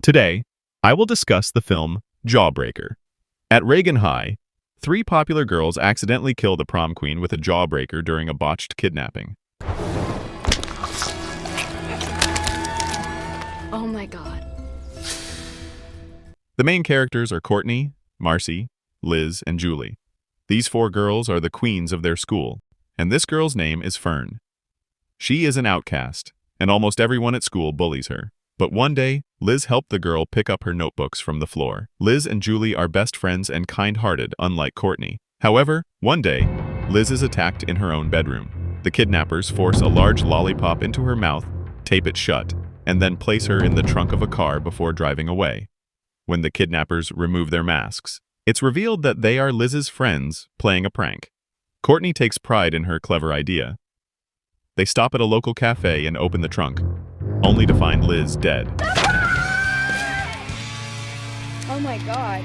Today, I will discuss the film Jawbreaker. At Reagan High, three popular girls accidentally kill the prom queen with a jawbreaker during a botched kidnapping. Oh my God. The main characters are Courtney, Marcy, Liz, and Julie. These four girls are the queens of their school, and this girl's name is Fern. She is an outcast, and almost everyone at school bullies her. But one day, Liz helped the girl pick up her notebooks from the floor. Liz and Julie are best friends and kind-hearted, unlike Courtney. However, one day, Liz is attacked in her own bedroom. The kidnappers force a large lollipop into her mouth, tape it shut, and then place her in the trunk of a car before driving away. When the kidnappers remove their masks, it's revealed that they are Liz's friends playing a prank. Courtney takes pride in her clever idea. They stop at a local cafe and open the trunk, only to find Liz dead. Oh my God.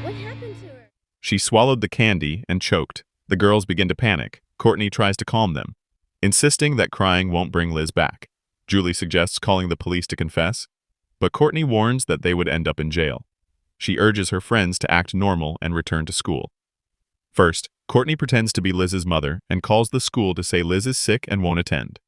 What happened to her? She swallowed the candy and choked. The girls begin to panic. Courtney tries to calm them, insisting that crying won't bring Liz back. Julie suggests calling the police to confess, but Courtney warns that they would end up in jail. She urges her friends to act normal and return to school. First, Courtney pretends to be Liz's mother and calls the school to say Liz is sick and won't attend.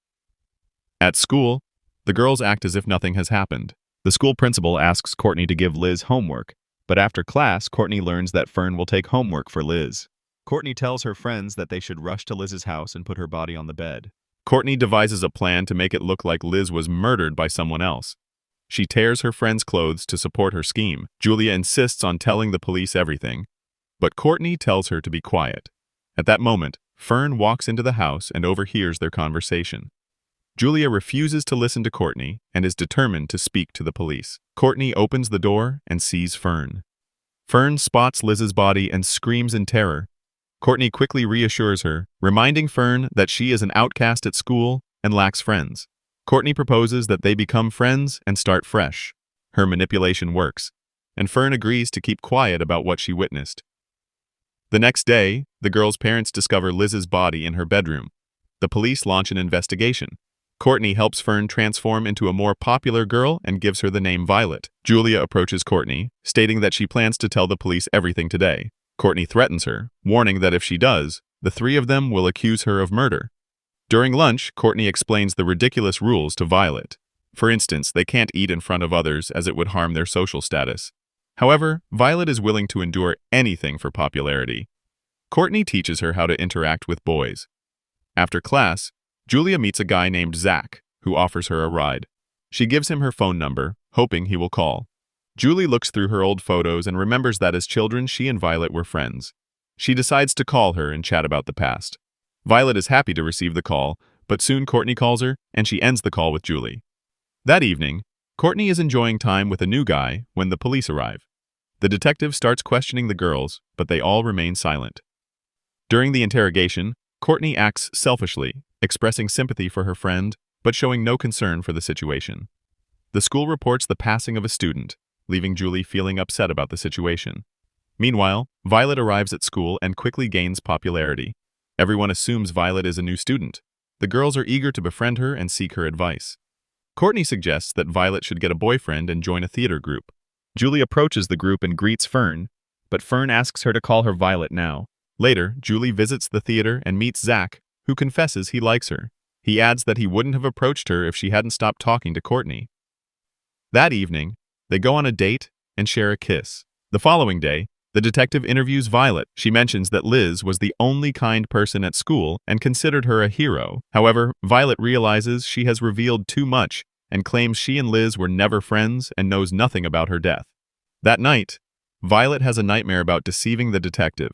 At school, the girls act as if nothing has happened. The school principal asks Courtney to give Liz homework, but after class, Courtney learns that Fern will take homework for Liz. Courtney tells her friends that they should rush to Liz's house and put her body on the bed. Courtney devises a plan to make it look like Liz was murdered by someone else. She tears her friends' clothes to support her scheme. Julia insists on telling the police everything, but Courtney tells her to be quiet. At that moment, Fern walks into the house and overhears their conversation. Julia refuses to listen to Courtney and is determined to speak to the police. Courtney opens the door and sees Fern. Fern spots Liz's body and screams in terror. Courtney quickly reassures her, reminding Fern that she is an outcast at school and lacks friends. Courtney proposes that they become friends and start fresh. Her manipulation works, and Fern agrees to keep quiet about what she witnessed. The next day, the girl's parents discover Liz's body in her bedroom. The police launch an investigation. Courtney helps Fern transform into a more popular girl and gives her the name Violet. Julia approaches Courtney, stating that she plans to tell the police everything today. Courtney threatens her, warning that if she does, the three of them will accuse her of murder. During lunch, Courtney explains the ridiculous rules to Violet. For instance, they can't eat in front of others as it would harm their social status. However, Violet is willing to endure anything for popularity. Courtney teaches her how to interact with boys. After class, Julia meets a guy named Zach, who offers her a ride. She gives him her phone number, hoping he will call. Julie looks through her old photos and remembers that as children she and Violet were friends. She decides to call her and chat about the past. Violet is happy to receive the call, but soon Courtney calls her, and she ends the call with Julie. That evening, Courtney is enjoying time with a new guy when the police arrive. The detective starts questioning the girls, but they all remain silent. During the interrogation, Courtney acts selfishly, expressing sympathy for her friend, but showing no concern for the situation. The school reports the passing of a student, leaving Julie feeling upset about the situation. Meanwhile, Violet arrives at school and quickly gains popularity. Everyone assumes Violet is a new student. The girls are eager to befriend her and seek her advice. Courtney suggests that Violet should get a boyfriend and join a theater group. Julie approaches the group and greets Fern, but Fern asks her to call her Violet now. Later, Julie visits the theater and meets Zach, who confesses he likes her. He adds that he wouldn't have approached her if she hadn't stopped talking to Courtney. That evening, they go on a date and share a kiss. The following day, the detective interviews Violet. She mentions that Liz was the only kind person at school and considered her a hero. However, Violet realizes she has revealed too much and claims she and Liz were never friends and knows nothing about her death. That night, Violet has a nightmare about deceiving the detective.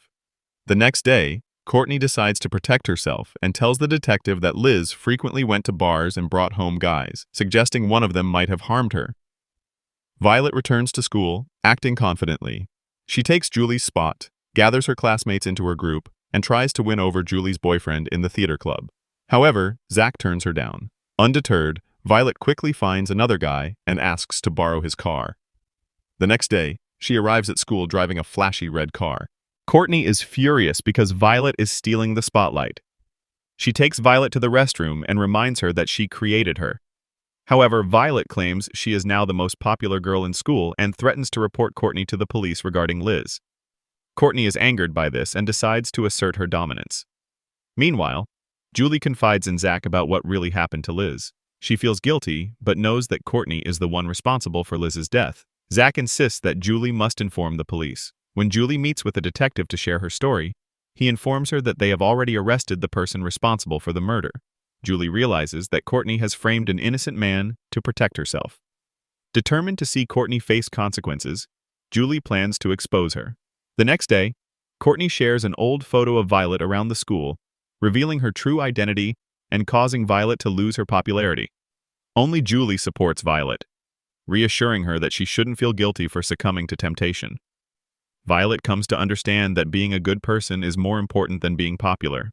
The next day, Courtney decides to protect herself and tells the detective that Liz frequently went to bars and brought home guys, suggesting one of them might have harmed her. Violet returns to school, acting confidently. She takes Julie's spot, gathers her classmates into her group, and tries to win over Julie's boyfriend in the theater club. However, Zach turns her down. Undeterred, Violet quickly finds another guy and asks to borrow his car. The next day, she arrives at school driving a flashy red car. Courtney is furious because Violet is stealing the spotlight. She takes Violet to the restroom and reminds her that she created her. However, Violet claims she is now the most popular girl in school and threatens to report Courtney to the police regarding Liz. Courtney is angered by this and decides to assert her dominance. Meanwhile, Julie confides in Zach about what really happened to Liz. She feels guilty, but knows that Courtney is the one responsible for Liz's death. Zach insists that Julie must inform the police. When Julie meets with a detective to share her story, he informs her that they have already arrested the person responsible for the murder. Julie realizes that Courtney has framed an innocent man to protect herself. Determined to see Courtney face consequences, Julie plans to expose her. The next day, Courtney shares an old photo of Violet around the school, revealing her true identity and causing Violet to lose her popularity. Only Julie supports Violet, reassuring her that she shouldn't feel guilty for succumbing to temptation. Violet comes to understand that being a good person is more important than being popular.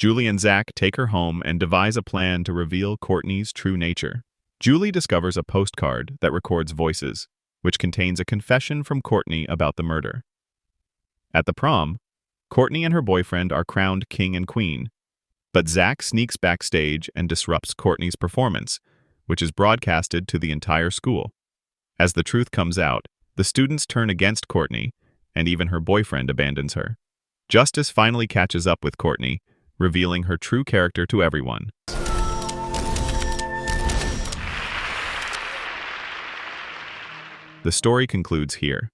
Julie and Zach take her home and devise a plan to reveal Courtney's true nature. Julie discovers a postcard that records voices, which contains a confession from Courtney about the murder. At the prom, Courtney and her boyfriend are crowned king and queen, but Zach sneaks backstage and disrupts Courtney's performance, which is broadcasted to the entire school. As the truth comes out, the students turn against Courtney, and even her boyfriend abandons her. Justice finally catches up with Courtney, revealing her true character to everyone. The story concludes here.